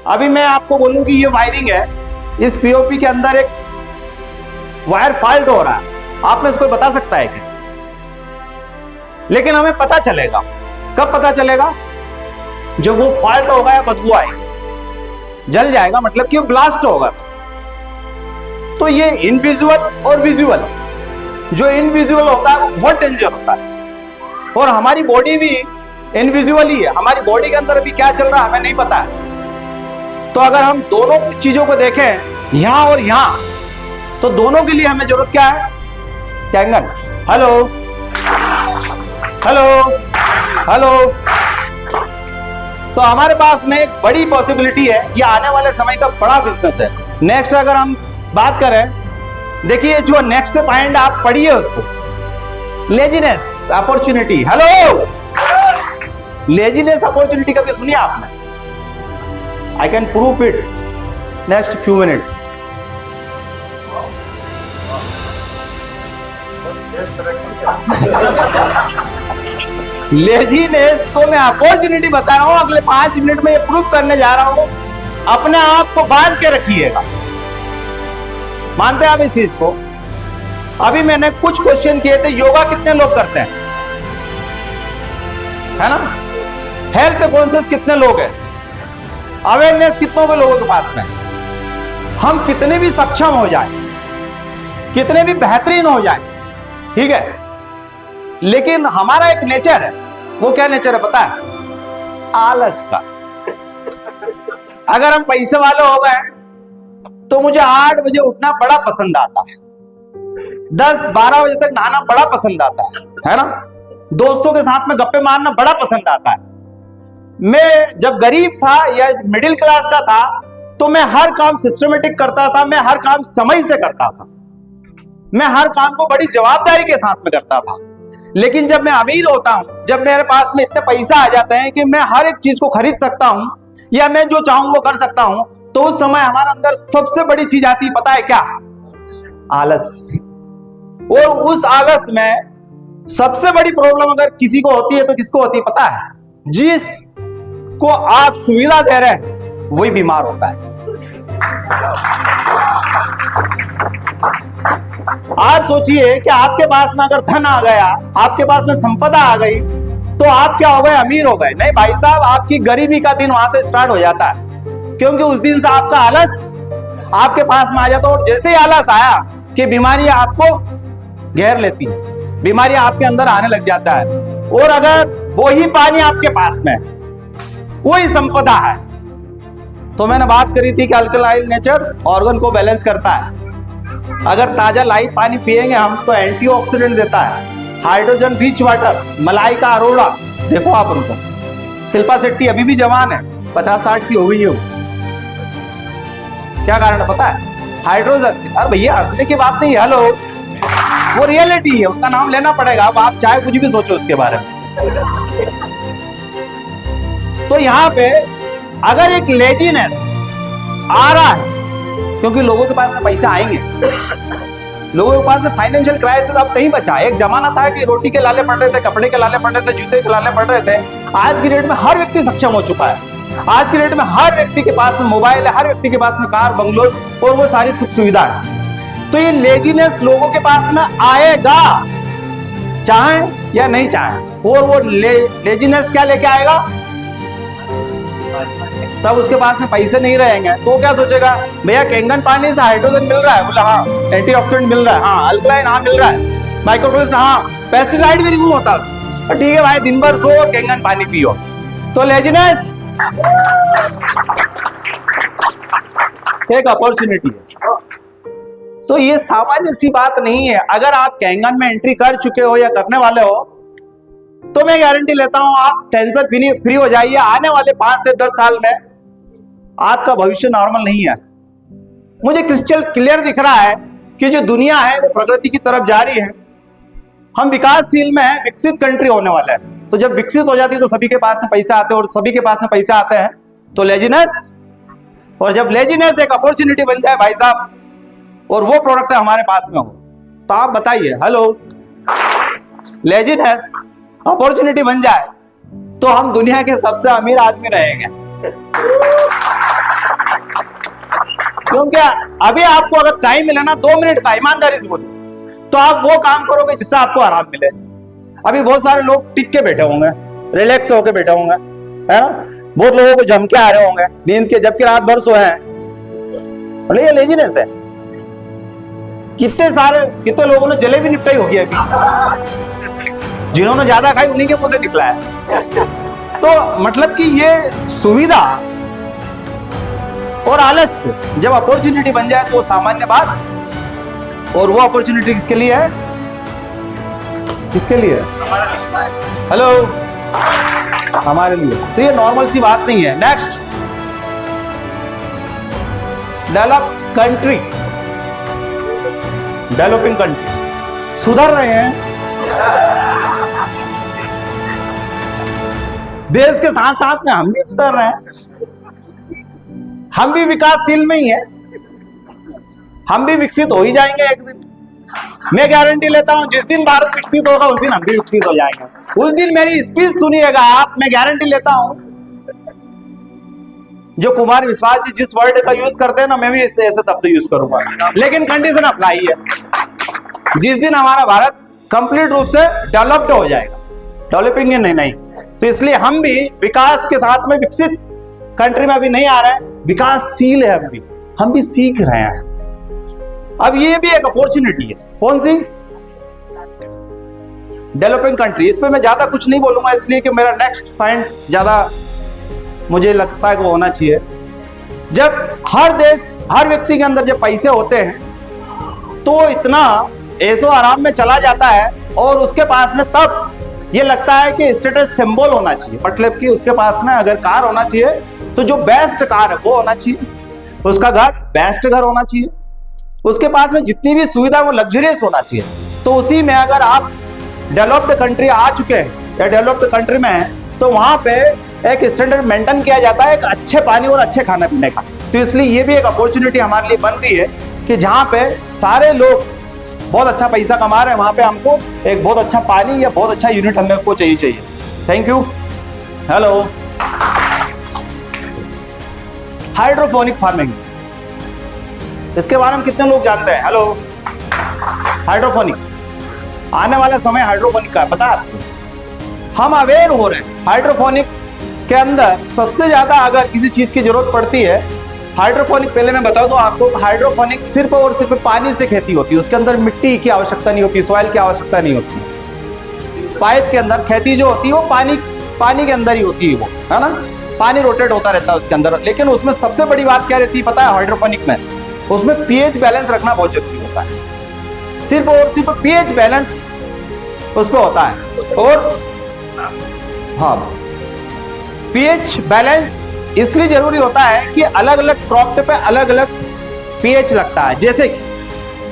अभी मैं आपको बोलूं कि ये वायरिंग है, इस पीओपी के अंदर एक वायर फॉल्ट हो रहा है, आप में से कोई बता सकता है क्या? लेकिन हमें पता चलेगा, कब पता चलेगा? जब वो फॉल्ट होगा या बदबू आएगी, जल जाएगा, मतलब कि ब्लास्ट होगा। तो ये इनविजुअल और विजुअल, जो इनविजुअल होता है वो बहुत डेंजर होता है, और हमारी बॉडी भी इनविजुअल ही है। हमारी बॉडी के अंदर अभी क्या चल रहा है हमें नहीं पता है। तो अगर हम दोनों चीजों को देखें, यहां और यहां, तो दोनों के लिए हमें जरूरत क्या है? कैंगन। Hello hello hello. तो हमारे पास में एक बड़ी पॉसिबिलिटी है, ये आने वाले समय का बड़ा बिजनेस है। नेक्स्ट अगर हम बात करें, देखिए जो नेक्स्ट पॉइंट आप पढ़िए उसको, laziness opportunity. Hello, laziness opportunity कभी सुनी आपने? I can proof it next few minute. Laziness को मैं अपॉर्चुनिटी बता रहा हूं, अगले 5 मिनट में ये प्रूफ करने जा रहा हूं। अपने आप को बांध के रखिएगा। मानते हैं आप इस चीज को? अभी मैंने कुछ क्वेश्चन किए थे, योगा कितने लोग करते हैं, है ना? हेल्थ कॉन्शियस कितने लोग हैं? अवेयरनेस कितनों के लोगों के पास में? हम कितने भी सक्षम हो जाए, कितने भी बेहतरीन हो जाए, ठीक है, लेकिन हमारा एक नेचर है। वो क्या नेचर है पता है? आलस का। अगर हम पैसे वाले हो गए तो मुझे 8 बजे उठना बड़ा पसंद आता है, 10-12 बजे तक नहाना बड़ा पसंद आता है ना? दोस्तों के साथ में गप्पे मारना बड़ा पसंद आता है। मैं जब गरीब था या मिडिल क्लास का था तो मैं हर काम सिस्टमेटिक करता था, मैं हर काम समय से करता था, मैं हर काम को बड़ी जवाबदारी के साथ में करता था। लेकिन जब मैं अमीर होता हूं, जब मेरे पास में इतने पैसा आ जाते हैं कि मैं हर एक चीज को खरीद सकता हूं या मैं जो चाहूं वो कर सकता हूं, तो उस समय हमारे अंदर सबसे बड़ी चीज आती है, पता है क्या? आलस। और उस आलस में सबसे बड़ी प्रॉब्लम अगर किसी को होती है तो किसको होती है पता है? जिसको आप सुविधा दे रहे हैं वही बीमार होता है। आप सोचिए कि आपके पास में अगर धन आ गया, आपके पास में संपदा आ गई, तो आप क्या हो गए? अमीर हो गए? नहीं भाई साहब, आपकी गरीबी का दिन वहां से स्टार्ट हो जाता है, क्योंकि उस दिन से आपका आलस आपके पास में आ जाता है। और जैसे ही आलस आया कि बीमारी आपको घेर लेती है, बीमारी आपके अंदर आने लग जाता है। और अगर वही पानी आपके पास में, वही संपदा है, तो मैंने बात करी थी कि अल्कलाइन नेचर ऑर्गन को बैलेंस करता है। अगर ताजा लाइव पानी पिएंगे हम तो एंटीऑक्सीडेंट देता है, hydrogen rich water, Malaika Arora, देखो आप उनको। शिल्पा शेट्टी अभी भी जवान है, 50-60 की हो गई है। क्या कारण है पता है? हाइड्रोजन। अरे भैया हंसने की बात नहीं, हेलो, वो रियलिटी है, उसका नाम लेना पड़ेगा। अब आप चाहे कुछ भी सोचो उसके बारे में। तो यहां पे अगर एक लेजीनेस आ रहा है, क्योंकि लोगों के पास में पैसे आएंगे, लोगों के पास में फाइनेंशियल क्राइसिस अब नहीं बचा। एक जमाना था कि रोटी के लाले पड़ रहे थे, कपड़े के लाले पड़ रहे थे, जूते के लाले पड़ रहे थे। आज की डेट में हर व्यक्ति सक्षम हो चुका है। आज की डेट में हर व्यक्ति के पास में मोबाइल है, हर व्यक्ति के पास में कार, बंगलो और वो सारी सुख सुविधा है। तो ये लेजीनेस लोगों के पास में आएगा, चाहे या नहीं चाहे। और वो लेजीनेस क्या लेके आएगा? तब उसके पास में पैसे नहीं रहेंगे तो वो क्या सोचेगा? भैया कैंगन पानी से हाइड्रोजन मिल रहा है, बोला हाँ, एंटीऑक्सीडेंट मिल रहा है, हाँ, अल्कलाइन हाँ मिल रहा है, माइक्रोक्रिस्टल हाँ, पेस्टिसाइड भी रिमूव होता है, ठीक है भाई, दिन भर सो और कैंगन पानी पियो। तो लेजीनेस एक अपॉर्चुनिटी है। तो ये सामान्य सी बात नहीं है। अगर आप कैंगन में एंट्री कर चुके हो या करने वाले हो तो मैं गारंटी लेता हूं आप टेंशन फ्री हो जाइए। आने वाले 5 से 10 साल में आपका भविष्य नॉर्मल नहीं है। मुझे क्रिस्टल क्लियर दिख रहा है कि जो दुनिया है वो प्रगति की तरफ जा रही है। हम विकासशील में है, विकसित कंट्री होने वाला है। तो जब विकसित हो जाती है तो सभी के पास में पैसा आते हैं, और सभी के पास में पैसा आते हैं तो लेजीनेस, और जब लेजीनेस एक अपॉर्चुनिटी बन जाए भाई साहब, और वो प्रोडक्ट हमारे पास में हो, तो आप बताइए, हेलो, लेजीनेस अपॉर्चुनिटी बन जाए तो हम दुनिया के सबसे अमीर आदमी रहेंगे। क्योंकि अभी आपको अगर टाइम मिले ना 2 मिनट का, ईमानदारी से बोलो, तो आप वो काम करोगे जिससे आपको आराम मिले। अभी बहुत सारे लोग टिक के बैठे होंगे, रिलैक्स होके बैठे होंगे, है ना? बहुत लोगों को झमके आ रहे होंगे नींद के, जबकि रात भर सोए हैं। ये लेजीनेस है। कितने लोगों ने जलेबी निपटाई होगी अभी, जिन्होंने ज्यादा खाई उन्हीं के मुंह से निकला है। तो मतलब कि ये सुविधा और आलस जब अपॉर्चुनिटी बन जाए तो वो सामान्य बात। और वो अपॉर्चुनिटी किसके लिए है? किसके लिए? हेलो, हमारे लिए। तो ये नॉर्मल सी बात नहीं है। Next, develop country, developing country सुधर रहे हैं, देश के साथ साथ में हम भी सुधर रहे हैं, हम भी विकासशील में ही है, हम भी विकसित हो ही जाएंगे एक दिन। मैं गारंटी लेता हूं जिस दिन भारत विकसित होगा उस दिन हम भी विकसित हो जाएंगे। उस दिन मेरी स्पीच सुनिएगा आप, मैं गारंटी लेता हूं। जो कुमार विश्वास जी जिस वर्ड का यूज करते हैं ना, मैं भी इससे ऐसे शब्द यूज करूंगा, लेकिन कंडीशन अप्लाई है। जिस दिन हमारा भारत कंप्लीट रूप से डेवलप्ड हो जाएगा, डेवलपिंग नहीं, तो इसलिए हम भी विकास के साथ में विकसित कंट्री में अभी नहीं आ रहे हैं, विकासशील है, हम भी सीख रहे हैं। अब ये भी एक अपॉर्चुनिटी है। कौन सी? Developing country. इस पे मैं ज्यादा कुछ नहीं बोलूंगा इसलिए कि मेरा नेक्स्ट पॉइंट ज्यादा मुझे लगता है कि वो होना चाहिए। जब हर देश, हर व्यक्ति के अंदर जब पैसे होते हैं तो इतना ऐसो आराम में चला जाता है, और उसके पास में तब ये लगता है कि स्टेटस सिंबल होना चाहिए, मतलब कि उसके पास में अगर कार होना चाहिए तो जो बेस्ट कार है वो होना चाहिए, उसका घर बेस्ट घर होना चाहिए, उसके पास में जितनी भी सुविधा वो लग्जरियस होना चाहिए। तो उसी में अगर आप डेवलप्ड कंट्री आ चुके हैं या डेवलप्ड कंट्री में हैं तो वहां पे एक स्टैंडर्ड मेंटेन किया जाता है, एक अच्छे पानी और अच्छे खाने पीने का। तो इसलिए ये भी एक अपॉर्चुनिटी हमारे लिए बन रही है कि जहाँ पे सारे लोग बहुत अच्छा पैसा कमा रहे हैं, वहां पे हमको एक बहुत अच्छा पानी या बहुत अच्छा यूनिट हमको चाहिए। Thank you. Hello. Hydroponic farming, इसके बारे में कितने लोग जानते हैं? हेलो। हाइड्रोपोनिक, आने वाला समय हाइड्रोपोनिक का है, पता है आपको? हम अवेयर हो रहे हैं। हाइड्रोपोनिक के अंदर सबसे ज्यादा अगर किसी चीज की जरूरत पड़ती है, हाइड्रोपोनिक, पहले मैं बता दूं आपको, हाइड्रोपोनिक सिर्फ और सिर्फ पानी से खेती होती है, उसके अंदर मिट्टी की आवश्यकता नहीं होती, सॉइल की आवश्यकता नहीं होती। पाइप के अंदर खेती जो होती है वो पानी के अंदर ही होती है, वो है ना, पानी रोटेट होता रहता है उसके अंदर। लेकिन उसमें सबसे बड़ी बात क्या रहती है पता है? हाइड्रोपोनिक में उसमें पीएच बैलेंस रखना बहुत जरूरी होता है। सिर्फ और सिर्फ पीएच बैलेंस उस पर होता है। और हाँ, पीएच बैलेंस इसलिए जरूरी होता है कि अलग अलग क्रॉप पे अलग अलग पीएच लगता है। जैसे कि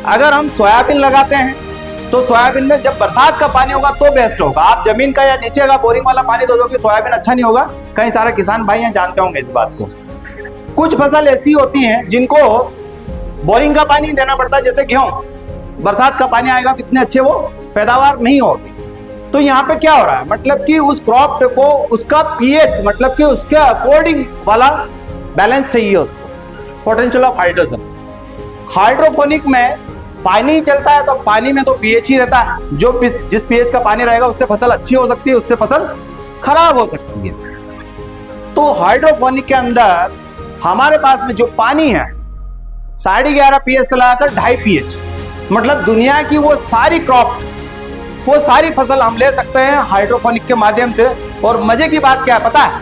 अगर हम सोयाबीन लगाते हैं तो सोयाबीन में जब बरसात का पानी होगा तो बेस्ट होगा। आप जमीन का या नीचे का बोरिंग वाला पानी दे दोगे, सोयाबीन अच्छा नहीं होगा। कई सारे किसान भाई हैं जानते होंगे इस बात को। कुछ फसल ऐसी होती हैं जिनको बोरिंग का पानी देना पड़ता है, जैसे गेहूं, बरसात का पानी आएगा तो इतने अच्छे वो पैदावार नहीं होगी। तो यहाँ पे क्या हो रहा है, मतलब कि उस क्रॉप को उसका पीएच, मतलब कि उसके अकॉर्डिंग वाला बैलेंस चाहिए उसको, पोटेंशियल ऑफ हाइड्रोजन। हाइड्रोपोनिक में पानी चलता है तो पानी में तो पीएच ही रहता है। जो जिस पीएच का पानी रहेगा उससे फसल अच्छी हो सकती है, उससे फसल खराब हो सकती है। तो हाइड्रोपोनिक के अंदर हमारे पास में जो पानी है 11.5 पीएच से लगाकर 2.5 पीएच, मतलब दुनिया की वो सारी क्रॉप, वो सारी फसल हम ले सकते हैं हाइड्रोपोनिक के माध्यम से। और मजे की बात क्या है पता है?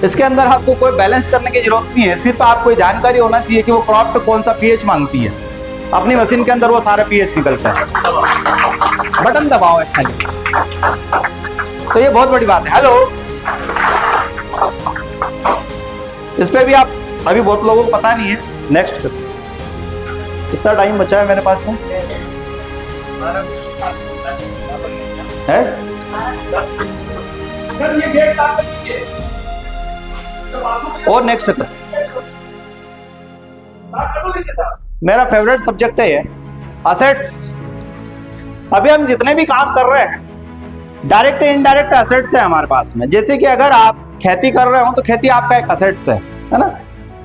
इसके अंदर आपको कोई बैलेंस करने की जरूरत नहीं है, सिर्फ आपको ये जानकारी होना चाहिए कि वो क्रॉप कौन सा पीएच मांगती है। अपनी मशीन के अंदर वो सारे पीएच निकलता है, बटन दबाओ है खाली। तो ये बहुत बड़ी बात है। हेलो। इस पे भी आप, अभी बहुत लोगों को पता नहीं है। नेक्स्ट, कितना टाइम बचा है मेरे पास में? है? और नेक्स्ट मेरा फेवरेट सब्जेक्ट है ये असेट्स। अभी हम जितने भी काम कर रहे हैं डायरेक्ट इनडायरेक्ट असेट्स है हमारे पास में। जैसे कि अगर आप खेती कर रहे हो तो खेती आपका एक असेट्स है ना।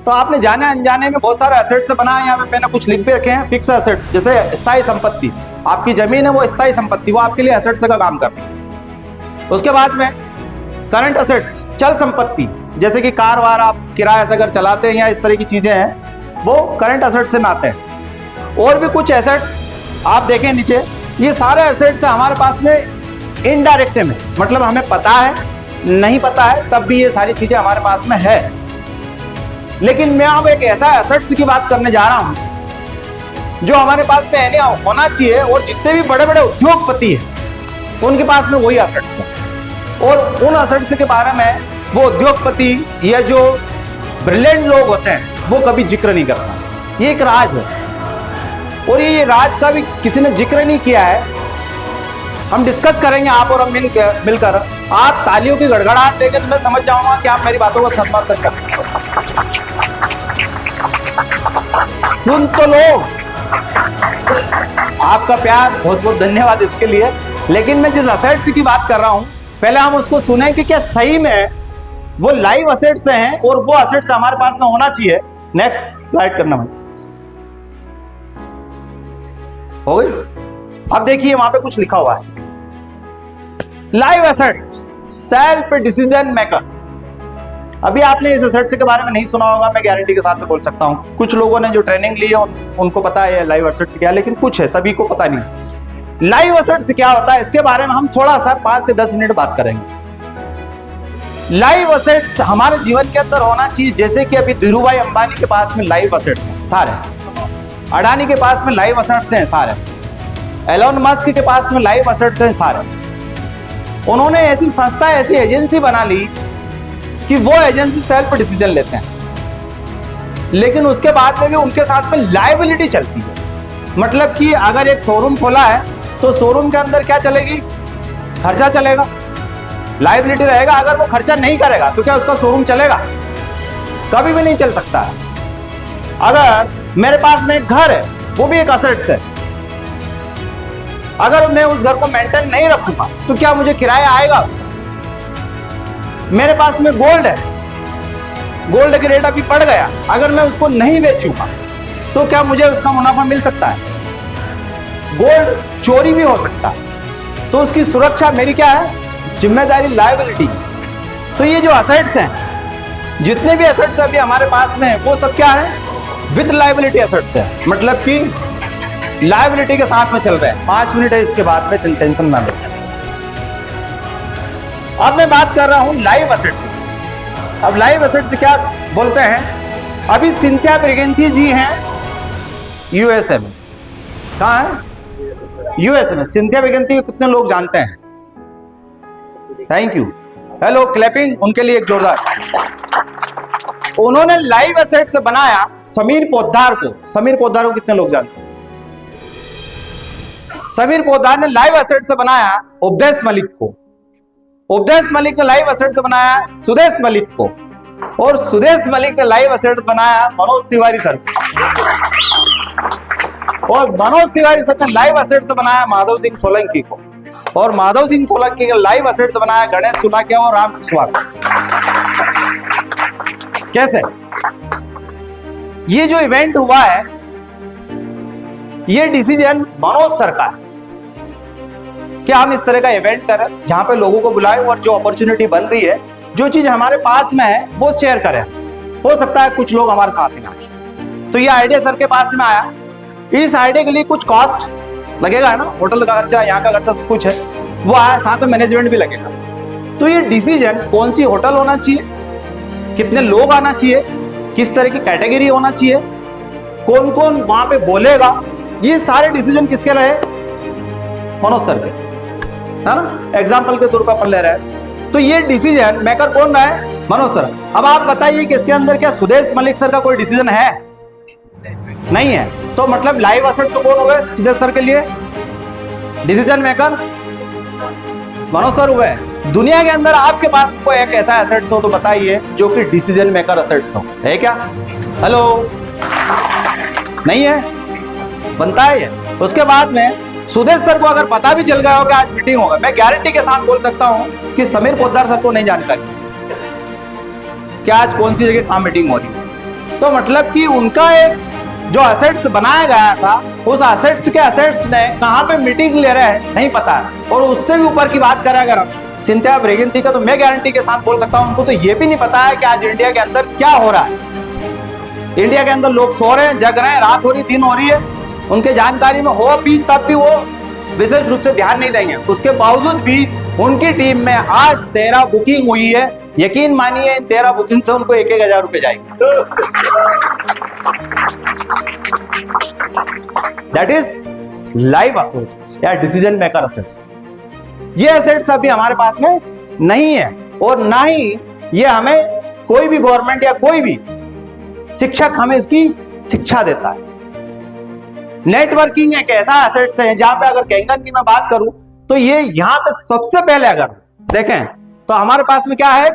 तो आपने जाने अनजाने में बहुत सारे असेट्स बनाए। यहाँ पे मैंने कुछ लिख भी रखे हैं। फिक्स असेट, जैसे स्थायी संपत्ति, आपकी जमीन है वो स्थायी संपत्ति, वो आपके लिए असेट्स का काम कर रही है। उसके बाद में करंट असेट्स, चल संपत्ति, जैसे कि कार वार आप किराए से अगर चलाते हैं या इस तरह की चीजें हैं, वो करंट असेट्स में आते हैं। और भी कुछ एसेट्स आप देखें नीचे, ये सारे एसेट्स हमारे पास में इनडायरेक्ट में, मतलब हमें पता है नहीं पता है तब भी ये सारी चीजें हमारे पास में है। लेकिन मैं अब एक ऐसा एसेट्स की बात करने जा रहा हूं जो हमारे पास में एनी होना चाहिए। और जितने भी बड़े बड़े उद्योगपति हैं उनके पास में वही एसेट्स है। और उन एसेट्स के बारे में वो उद्योगपति या जो ब्रिलियंट लोग होते हैं वो कभी जिक्र नहीं करता। ये एक राज है, और ये राज का भी किसी ने जिक्र नहीं किया है। हम डिस्कस करेंगे आप और हम मिलकर। आप तालियों की गड़गड़ाहट देंगे तो मैं समझ जाऊंगा कि आप मेरी बातों को समर्थन करते हैं। सुन तो लो। आपका प्यार, बहुत बहुत धन्यवाद इसके लिए। लेकिन मैं जिस असेट्स की बात कर रहा हूं, पहले हम उसको सुने कि क्या सही में वो लाइव असेट्स हैं और वो असेट्स हमारे पास में होना चाहिए। नेक्स्ट स्लाइड करना भाई। हो गई? अब देखिए वहां पे कुछ लिखा हुआ है, live assets self decision maker. अभी आपने इस एसेट्स के बारे में नहीं सुना होगा, मैं गारंटी के साथ में बोल सकता हूं। कुछ लोगों ने जो ट्रेनिंग ली है उनको पता है लाइव एसेट्स क्या है, लेकिन कुछ है सभी को पता नहीं। लाइव एसेट्स क्या होता है इसके बारे में हम थोड़ा सा 5 से 10 मिनट बात करेंगे। लाइव एसेट्स हमारे जीवन के अंदर होना चाहिए, जैसे कि अभी धीरूभाई अंबानी के पास में लाइव एसेट्स हैं सारे, अडानी के पास में लाइव एसेट्स हैं सारे, एलोन मस्क के पास में लाइव एसेट्स हैं सारे। उन्होंने ऐसी संस्था, ऐसी एजेंसी बना ली कि वो एजेंसी सेल्फ डिसीजन लेते हैं, लेकिन उसके बाद में भी उनके साथ में लायबिलिटी चलती है। मतलब कि अगर एक शोरूम खोला है तो शोरूम के अंदर क्या चलेगी? खर्चा चलेगा, लायबिलिटी रहेगा। अगर वो खर्चा नहीं करेगा तो क्या उसका शोरूम चलेगा? कभी भी नहीं चल सकता है। अगर मेरे पास में एक घर है, वो भी एक असेट्स है, अगर मैं उस घर को मेंटेन नहीं रखूंगा तो क्या मुझे किराया आएगा? मेरे पास में गोल्ड है, गोल्ड की रेट अभी बढ़ गया, अगर मैं उसको नहीं बेचूंगा तो क्या मुझे उसका मुनाफा मिल सकता है? गोल्ड चोरी भी हो सकता है, तो उसकी सुरक्षा मेरी क्या है? जिम्मेदारी, लायबिलिटी। तो ये जो असेट्स हैं, जितने भी असेट्स अभी हमारे पास में है, वो सब क्या है? विद लायबिलिटी असेट्स है, मतलब कि लायबिलिटी के साथ में चल रहे हैं। 5 मिनट है इसके बाद में, टेंशन ना ले। अब मैं बात कर रहा हूं लाइव एसेट्स। अब लाइव एसेट्स क्या बोलते हैं? अभी सिंथिया ब्रिगेंथी जी हैं यूएसए में। कहां है? यूएसए में। सिंथिया ब्रिगेंथी को कितने लोग जानते हैं? थैंक यू, हेलो, क्लैपिंग उनके लिए एक जोरदार। उन्होंने लाइव एसेट्स बनाया समीर पोद्दार को। समीर पोद्दार को कितने लोग जानते हैं? समीर पोद्दार ने लाइव एसेट्स से बनाया उपदेश मलिक को, उपदेश मलिक ने लाइव एसेट्स से बनाया सुदेश मलिक को, और सुदेश मलिक ने लाइव एसेट्स बनाया मनोज तिवारी सर को, और मनोज तिवारी सर ने लाइव एसेट्स से बनाया माधव सिंह सोलंकी को, और माधव सिंह सोलंकी के लाइव एसेट्स से बनाया गणेश सुनाकिया और राम कुशवाहा को। कैसे? ये जो इवेंट हुआ है, ये डिसीजन मनोज सर का है कि हम इस तरह का इवेंट करें जहां पे लोगों को बुलाएं और जो अपॉर्चुनिटी बन रही है, जो चीज हमारे पास में है वो शेयर करें। हो सकता है कुछ लोग हमारे साथ में आए, तो ये आइडिया सर के पास में आया। इस आइडिया के लिए कुछ कॉस्ट लगेगा ना, होटल का खर्चा, यहाँ का खर्चा, सब कुछ है, वो आया, साथ में मैनेजमेंट भी लगेगा। तो ये डिसीजन कौन सी होटल होना चाहिए, कितने लोग आना चाहिए, किस तरह की कैटेगरी होना चाहिए, कौन कौन वहां पे बोलेगा, ये सारे डिसीजन किसके रहे? मनोज सर के, है ना। एग्जाम्पल के तौर पर अपन ले रहे हैं, तो ये डिसीजन मेकर कौन रहा है? मनोज सर। अब आप बताइए कि इसके अंदर क्या सुदेश मलिक सर का कोई डिसीजन है? नहीं है। तो मतलब लाइव एसेट्स तो कौन हुए सुदेश सर के लिए? डिसीजन मेकर मनोज सर हुए। दुनिया के अंदर आपके पास कोई एक ऐसा एसेट्स हो तो बताइए जो कि डिसीजन मेकर एसेट्स हो, है क्या? हेलो, नहीं है, बनता है ये। उसके बाद में सुदेश सर को अगर पता भी चल गया हो कि आज मीटिंग होगा, मैं गारंटी के साथ बोल सकता हूं कि समीर पोद्दार सर को नहीं जानकारी कि आज कौन सी जगह कहां मीटिंग हो रही है। तो मतलब कि उनका एक जो एसेट्स बनाया गया था, उस एसेट्स के एसेट्स ने कहां पे मीटिंग ले रहे हैं नहीं पता है। और उससे भी ऊपर की बात करें अगर हम सिंथिया ब्रिगेंथी का, तो मैं गारंटी के साथ बोल सकता हूं उनको तो ये भी नहीं पता है कि आज इंडिया के अंदर क्या हो रहा है। इंडिया के अंदर लोग सो रहे हैं, जग रहे हैं, रात हो रही, दिन हो रही है, उनके जानकारी में हो भी, तब भी वो विशेष रूप से ध्यान नहीं देंगे। उसके बावजूद भी उनकी टीम में आज 13 बुकिंग हुई है। यकीन मानिए इन 13 बुकिंग से उनको 1,000 रुपए जाएंगे। दैट इज लाइव एसेट्स या डिसीजन मेकर एसेट्स। ये एसेट्स अभी हमारे पास में नहीं है, और ना ही ये हमें कोई भी गवर्नमेंट या कोई भी शिक्षक हमें इसकी शिक्षा देता है। नेटवर्किंग एक ऐसा एसेट्स है जहां पे अगर कैंगन की मैं बात करूं तो ये यहां पे सबसे पहले अगर देखें तो हमारे पास में क्या है,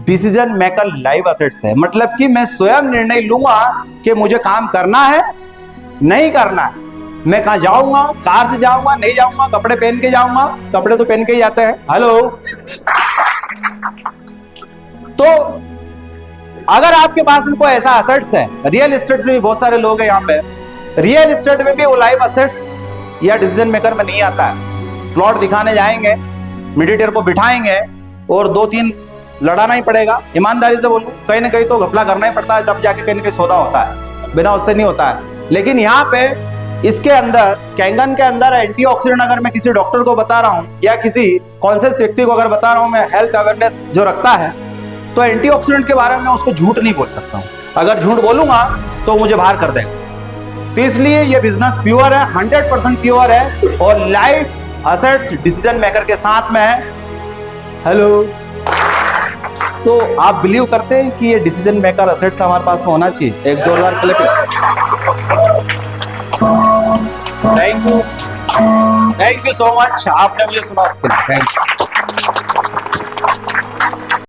डिसीजन मेकर लाइव एसेट्स है। मतलब कि मैं स्वयं निर्णय लूंगा कि मुझे काम करना है नहीं करना है, मैं कहां जाऊंगा, कार से जाऊंगा नहीं जाऊंगा, कपड़े पहन के जाऊंगा, कपड़े तो पहन के ही जाते हैं, हेलो। तो अगर आपके पास में कोई ऐसा एसेट्स है, रियल एस्टेट से भी बहुत सारे लोग हैं यहाँ पे, रियल एस्टेट में भी वो लाइव एसेट्स या डिसीजन मेकर में नहीं आता है। प्लॉट दिखाने जाएंगे, मीडिएटर को बिठाएंगे और 2-3 लड़ाना ही पड़ेगा। ईमानदारी से बोलूं, कहीं ना कहीं तो घपला करना ही पड़ता है, तब जाके कहीं ना कहीं सौदा होता है, बिना उससे नहीं होता है। लेकिन यहाँ पे इसके अंदर कैंगन के अंदर एंटीऑक्सीडेंट अगर मैं किसी डॉक्टर को बता रहा हूं या किसी कॉन्शियस व्यक्ति को अगर बता रहा हूं, मैं हेल्थ अवेयरनेस जो रखता है, तो एंटीऑक्सीडेंट के बारे में मैं उसको झूठ नहीं बोल सकता हूं। अगर झूठ बोलूंगा तो मुझे बाहर कर देगा। तो इसलिए ये बिजनेस प्योर है, 100% प्योर है और लाइफ एसेट्स डिसीजन मेकर के साथ में है। हेलो, तो आप बिलीव करते हैं कि ये डिसीजन मेकर एसेट्स हमारे पास में होना चाहिए? एक जोरदार clapping. Thank you so much, आपने मुझे सुना। Thank you.